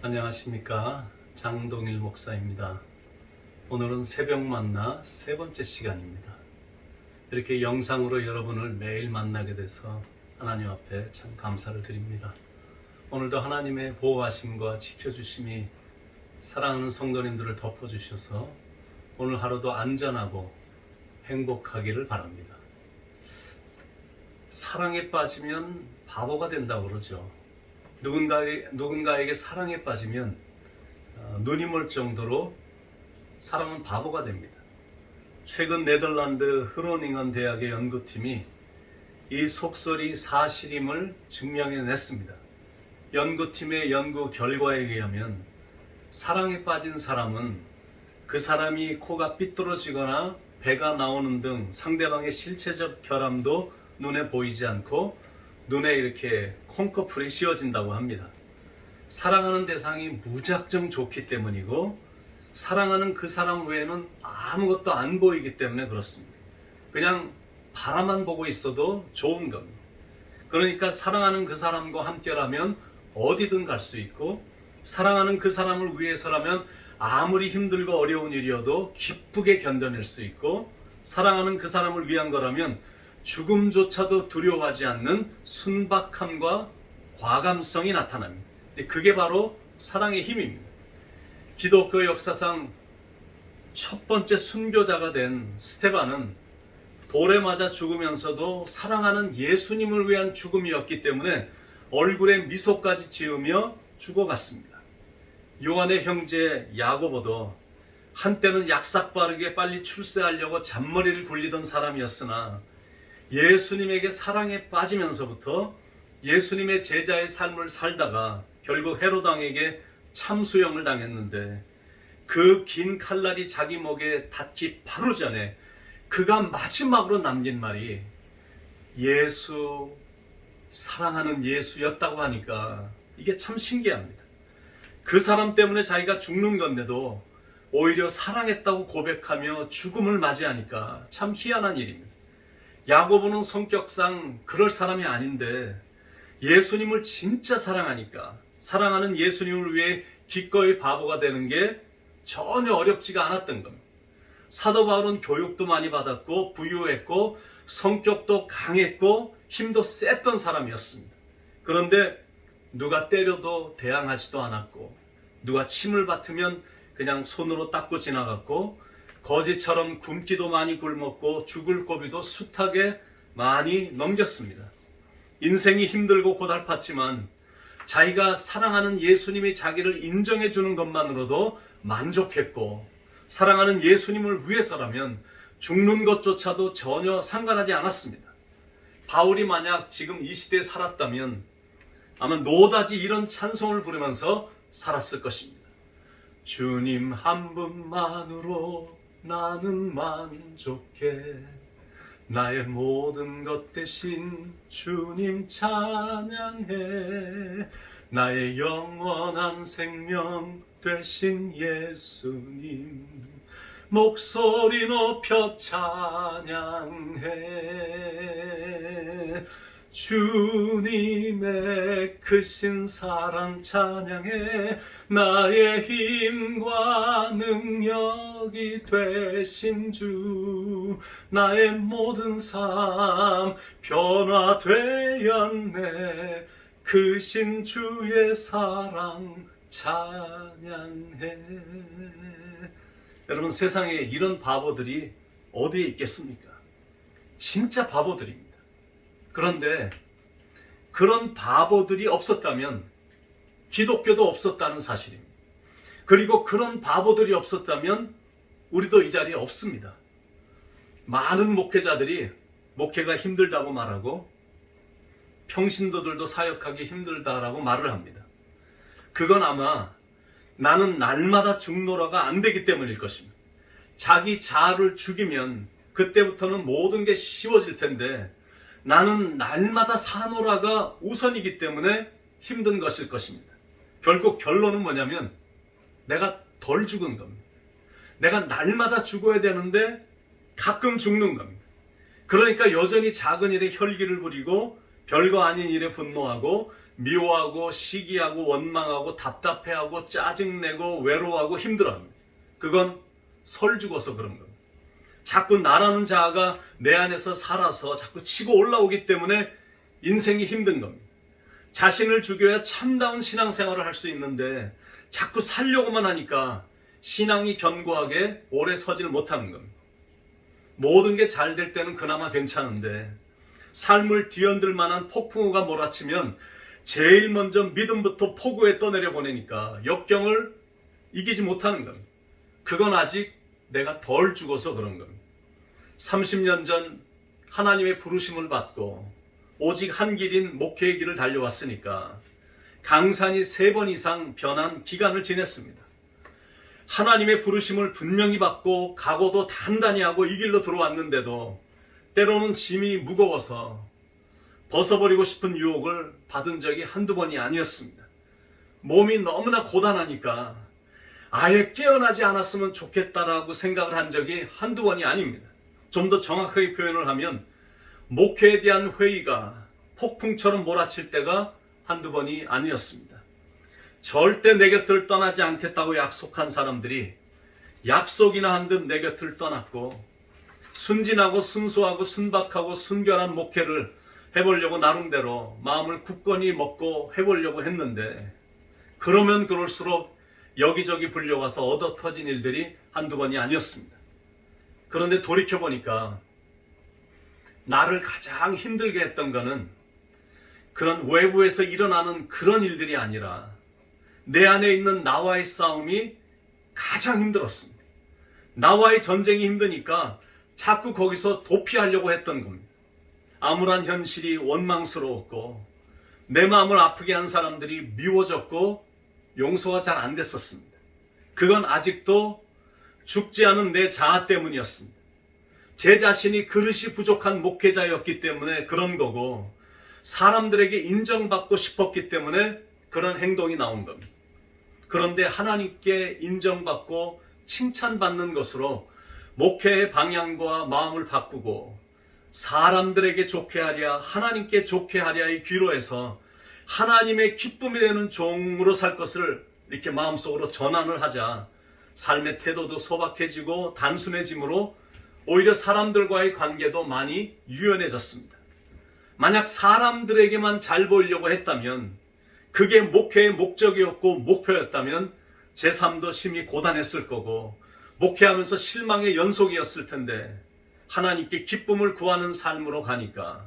안녕하십니까, 장동일 목사입니다. 오늘은 새벽 만나 세 번째 시간입니다. 이렇게 영상으로 여러분을 매일 만나게 돼서 하나님 앞에 참 감사를 드립니다. 오늘도 하나님의 보호하심과 지켜주심이 사랑하는 성도님들을 덮어주셔서 오늘 하루도 안전하고 행복하기를 바랍니다. 사랑에 빠지면 바보가 된다고 그러죠. 누군가에게 사랑에 빠지면 눈이 멀 정도로 사람은 바보가 됩니다. 최근 네덜란드 흐로닝은 대학의 연구팀이 이 속설이 사실임을 증명해냈습니다. 연구팀의 연구 결과에 의하면 사랑에 빠진 사람은 그 사람이 코가 삐뚤어지거나 배가 나오는 등 상대방의 실체적 결함도 눈에 보이지 않고 눈에 이렇게 콩꺼풀이 씌워진다고 합니다. 사랑하는 대상이 무작정 좋기 때문이고 사랑하는 그 사람 외에는 아무것도 안 보이기 때문에 그렇습니다. 그냥 바라만 보고 있어도 좋은 겁니다. 그러니까 사랑하는 그 사람과 함께라면 어디든 갈 수 있고 사랑하는 그 사람을 위해서라면 아무리 힘들고 어려운 일이어도 기쁘게 견뎌낼 수 있고 사랑하는 그 사람을 위한 거라면 죽음조차도 두려워하지 않는 순박함과 과감성이 나타납니다. 그게 바로 사랑의 힘입니다. 기독교 역사상 첫 번째 순교자가 된 스테반은 돌에 맞아 죽으면서도 사랑하는 예수님을 위한 죽음이었기 때문에 얼굴에 미소까지 지으며 죽어갔습니다. 요한의 형제 야고보도 한때는 약삭빠르게 빨리 출세하려고 잔머리를 굴리던 사람이었으나 예수님에게 사랑에 빠지면서부터 예수님의 제자의 삶을 살다가 결국 헤롯 왕에게 참수형을 당했는데 그 긴 칼날이 자기 목에 닿기 바로 전에 그가 마지막으로 남긴 말이 예수, 사랑하는 예수였다고 하니까 이게 참 신기합니다. 그 사람 때문에 자기가 죽는 건데도 오히려 사랑했다고 고백하며 죽음을 맞이하니까 참 희한한 일입니다. 야고보는 성격상 그럴 사람이 아닌데 예수님을 진짜 사랑하니까 사랑하는 예수님을 위해 기꺼이 바보가 되는 게 전혀 어렵지가 않았던 겁니다. 사도 바울은 교육도 많이 받았고 부유했고 성격도 강했고 힘도 셌던 사람이었습니다. 그런데 누가 때려도 대항하지도 않았고 누가 침을 뱉으면 그냥 손으로 닦고 지나갔고 거지처럼 굶기도 많이 굶었고 죽을 고비도 숱하게 많이 넘겼습니다. 인생이 힘들고 고달팠지만 자기가 사랑하는 예수님이 자기를 인정해 주는 것만으로도 만족했고 사랑하는 예수님을 위해서라면 죽는 것조차도 전혀 상관하지 않았습니다. 바울이 만약 지금 이 시대에 살았다면 아마 노다지 이런 찬송을 부르면서 살았을 것입니다. 주님 한 분만으로 나는 만족해 나의 모든 것 대신 주님 찬양해 나의 영원한 생명 되신 예수님 목소리 높여 찬양해 주님의 크신 사랑 찬양해 나의 힘과 능력이 되신 주 나의 모든 삶 변화되었네 크신 주의 사랑 찬양해. 여러분 세상에 이런 바보들이 어디에 있겠습니까? 진짜 바보들입니다. 그런데 그런 바보들이 없었다면 기독교도 없었다는 사실입니다. 그리고 그런 바보들이 없었다면 우리도 이 자리에 없습니다. 많은 목회자들이 목회가 힘들다고 말하고 평신도들도 사역하기 힘들다라고 말을 합니다. 그건 아마 나는 날마다 죽노라가 안 되기 때문일 것입니다. 자기 자아를 죽이면 그때부터는 모든 게 쉬워질 텐데 나는 날마다 사노라가 우선이기 때문에 힘든 것일 것입니다. 결국 결론은 뭐냐면 내가 덜 죽은 겁니다. 내가 날마다 죽어야 되는데 가끔 죽는 겁니다. 그러니까 여전히 작은 일에 혈기를 부리고 별거 아닌 일에 분노하고 미워하고 시기하고 원망하고 답답해하고 짜증내고 외로워하고 힘들어합니다. 그건 설 죽어서 그런 겁니다. 자꾸 나라는 자아가 내 안에서 살아서 자꾸 치고 올라오기 때문에 인생이 힘든 겁니다. 자신을 죽여야 참다운 신앙생활을 할 수 있는데 자꾸 살려고만 하니까 신앙이 견고하게 오래 서지를 못하는 겁니다. 모든 게 잘 될 때는 그나마 괜찮은데 삶을 뒤흔들 만한 폭풍우가 몰아치면 제일 먼저 믿음부터 폭우에 떠내려 보내니까 역경을 이기지 못하는 겁니다. 그건 아직 내가 덜 죽어서 그런 겁니다. 30년 전 하나님의 부르심을 받고 오직 한 길인 목회의 길을 달려왔으니까 강산이 3번 이상 변한 기간을 지냈습니다. 하나님의 부르심을 분명히 받고 각오도 단단히 하고 이 길로 들어왔는데도 때로는 짐이 무거워서 벗어버리고 싶은 유혹을 받은 적이 한두 번이 아니었습니다. 몸이 너무나 고단하니까 아예 깨어나지 않았으면 좋겠다라고 생각을 한 적이 한두 번이 아닙니다. 좀 더 정확하게 표현을 하면 목회에 대한 회의가 폭풍처럼 몰아칠 때가 한두 번이 아니었습니다. 절대 내 곁을 떠나지 않겠다고 약속한 사람들이 약속이나 한 듯 내 곁을 떠났고 순진하고 순수하고 순박하고 순결한 목회를 해보려고 나름대로 마음을 굳건히 먹고 해보려고 했는데 그러면 그럴수록 여기저기 불려와서 얻어 터진 일들이 한두 번이 아니었습니다. 그런데 돌이켜보니까 나를 가장 힘들게 했던 거는 그런 외부에서 일어나는 그런 일들이 아니라 내 안에 있는 나와의 싸움이 가장 힘들었습니다. 나와의 전쟁이 힘드니까 자꾸 거기서 도피하려고 했던 겁니다. 암울한 현실이 원망스러웠고 내 마음을 아프게 한 사람들이 미워졌고 용서가 잘 안 됐었습니다. 그건 아직도 죽지 않은 내 자아 때문이었습니다. 제 자신이 그릇이 부족한 목회자였기 때문에 그런 거고 사람들에게 인정받고 싶었기 때문에 그런 행동이 나온 겁니다. 그런데 하나님께 인정받고 칭찬받는 것으로 목회의 방향과 마음을 바꾸고 사람들에게 좋게 하랴 하나님께 좋게 하랴의 귀로해서 하나님의 기쁨이 되는 종으로 살 것을 이렇게 마음속으로 전환을 하자 삶의 태도도 소박해지고 단순해지므로 오히려 사람들과의 관계도 많이 유연해졌습니다. 만약 사람들에게만 잘 보이려고 했다면 그게 목회의 목적이었고 목표였다면 제 삶도 심히 고단했을 거고 목회하면서 실망의 연속이었을 텐데 하나님께 기쁨을 구하는 삶으로 가니까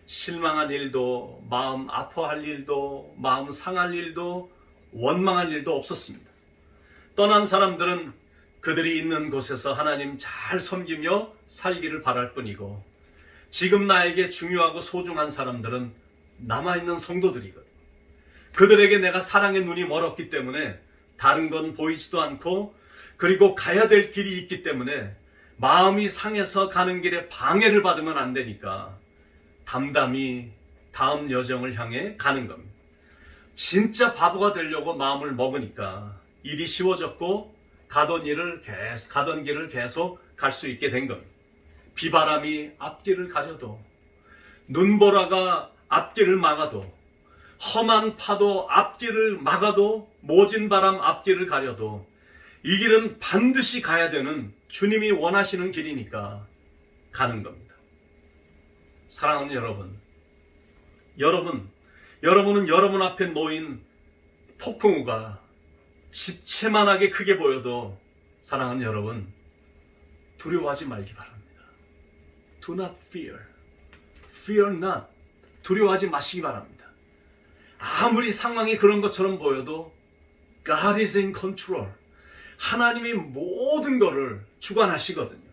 실망한 일도 마음 아파할 일도 마음 상할 일도 원망할 일도 없었습니다. 떠난 사람들은 그들이 있는 곳에서 하나님 잘 섬기며 살기를 바랄 뿐이고 지금 나에게 중요하고 소중한 사람들은 남아있는 성도들이거든요. 그들에게 내가 사랑의 눈이 멀었기 때문에 다른 건 보이지도 않고 그리고 가야 될 길이 있기 때문에 마음이 상해서 가는 길에 방해를 받으면 안 되니까 담담히 다음 여정을 향해 가는 겁니다. 진짜 바보가 되려고 마음을 먹으니까 일이 쉬워졌고 가던 길을 계속 갈 수 있게 된 겁니다. 비바람이 앞길을 가려도 눈보라가 앞길을 막아도 험한 파도 앞길을 막아도 모진 바람 앞길을 가려도 이 길은 반드시 가야 되는 주님이 원하시는 길이니까 가는 겁니다. 사랑하는 여러분은 여러분 앞에 놓인 폭풍우가 집채만하게 크게 보여도 사랑하는 여러분 두려워하지 말기 바랍니다. Do not fear. Fear not. 두려워하지 마시기 바랍니다. 아무리 상황이 그런 것처럼 보여도 God is in control. 하나님이 모든 것을 주관하시거든요.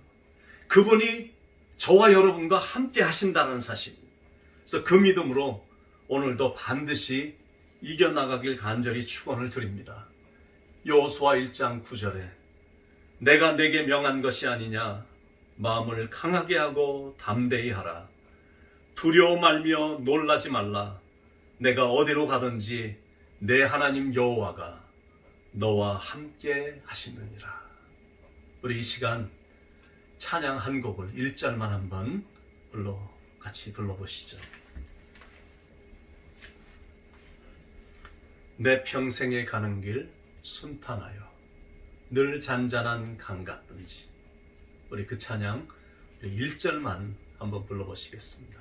그분이 저와 여러분과 함께 하신다는 사실. 그래서 그 믿음으로 오늘도 반드시 이겨나가길 간절히 축원을 드립니다. 여호수아 1장 9절에 내가 내게 명한 것이 아니냐 마음을 강하게 하고 담대히 하라. 두려워 말며 놀라지 말라. 내가 어디로 가든지 내 하나님 여호와가 너와 함께 하시느니라. 우리 이 시간 찬양 한 곡을 1절만 한번 같이 불러보시죠. 내 평생에 가는 길 순탄하여 늘 잔잔한 강 같든지. 우리 그 찬양 1절만 한번 불러보시겠습니다.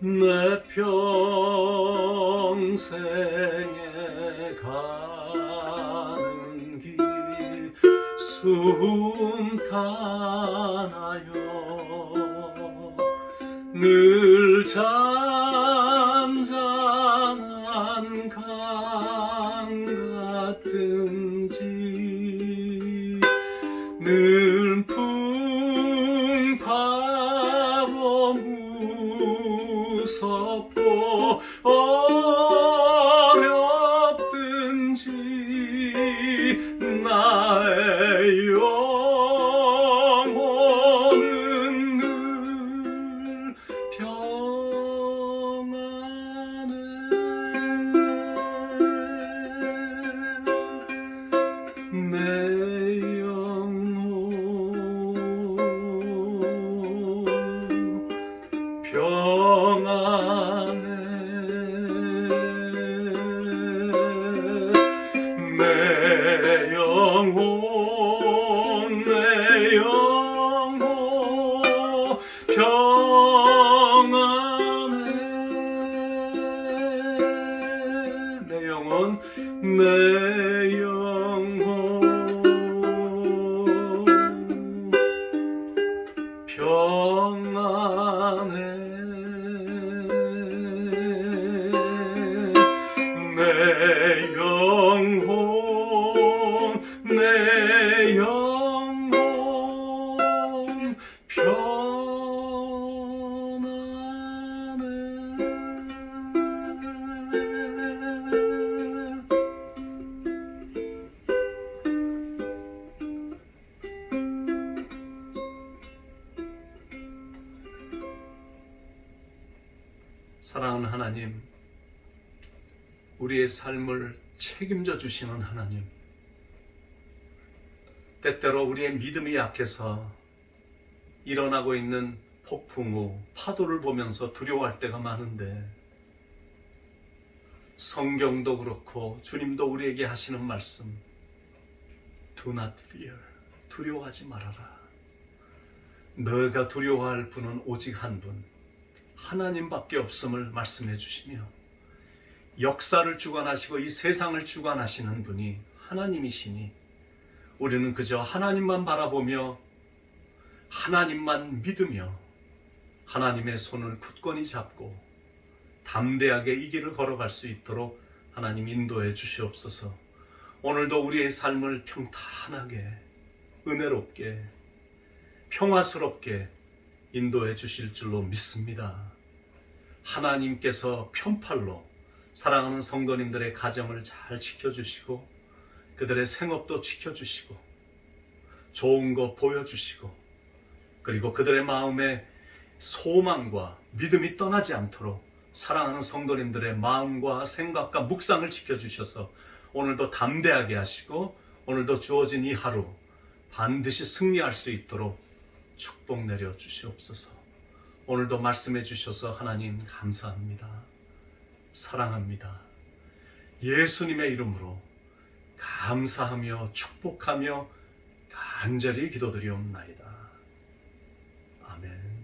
내 평생에 가는 길 순탄하여 늘 잔잔한 강 같든지 늘 풍파고 무섭고 어렵든지 나의 영혼은 늘 평안해. 내 영혼 평안해. 내 영혼 내 영혼 평안해. 내 영혼 내 영혼 평안해. 내 영혼 내 영혼 평안해. 사랑하는 하나님, 우리의 삶을 책임져 주시는 하나님, 때때로 우리의 믿음이 약해서 일어나고 있는 폭풍 후 파도를 보면서 두려워할 때가 많은데, 성경도 그렇고 주님도 우리에게 하시는 말씀, Do not fear, 두려워하지 말아라. 너가 두려워할 분은 오직 한 분, 하나님밖에 없음을 말씀해 주시며, 역사를 주관하시고 이 세상을 주관하시는 분이 하나님이시니 우리는 그저 하나님만 바라보며 하나님만 믿으며 하나님의 손을 굳건히 잡고 담대하게 이 길을 걸어갈 수 있도록 하나님 인도해 주시옵소서. 오늘도 우리의 삶을 평탄하게, 은혜롭게, 평화스럽게 인도해 주실 줄로 믿습니다. 하나님께서 편팔로 사랑하는 성도님들의 가정을 잘 지켜주시고 그들의 생업도 지켜주시고 좋은 거 보여주시고, 그리고 그들의 마음에 소망과 믿음이 떠나지 않도록 사랑하는 성도님들의 마음과 생각과 묵상을 지켜주셔서 오늘도 담대하게 하시고 오늘도 주어진 이 하루 반드시 승리할 수 있도록 축복 내려 주시옵소서. 오늘도 말씀해 주셔서 하나님 감사합니다. 사랑합니다. 예수님의 이름으로 감사하며 축복하며 간절히 기도드리옵나이다. 아멘.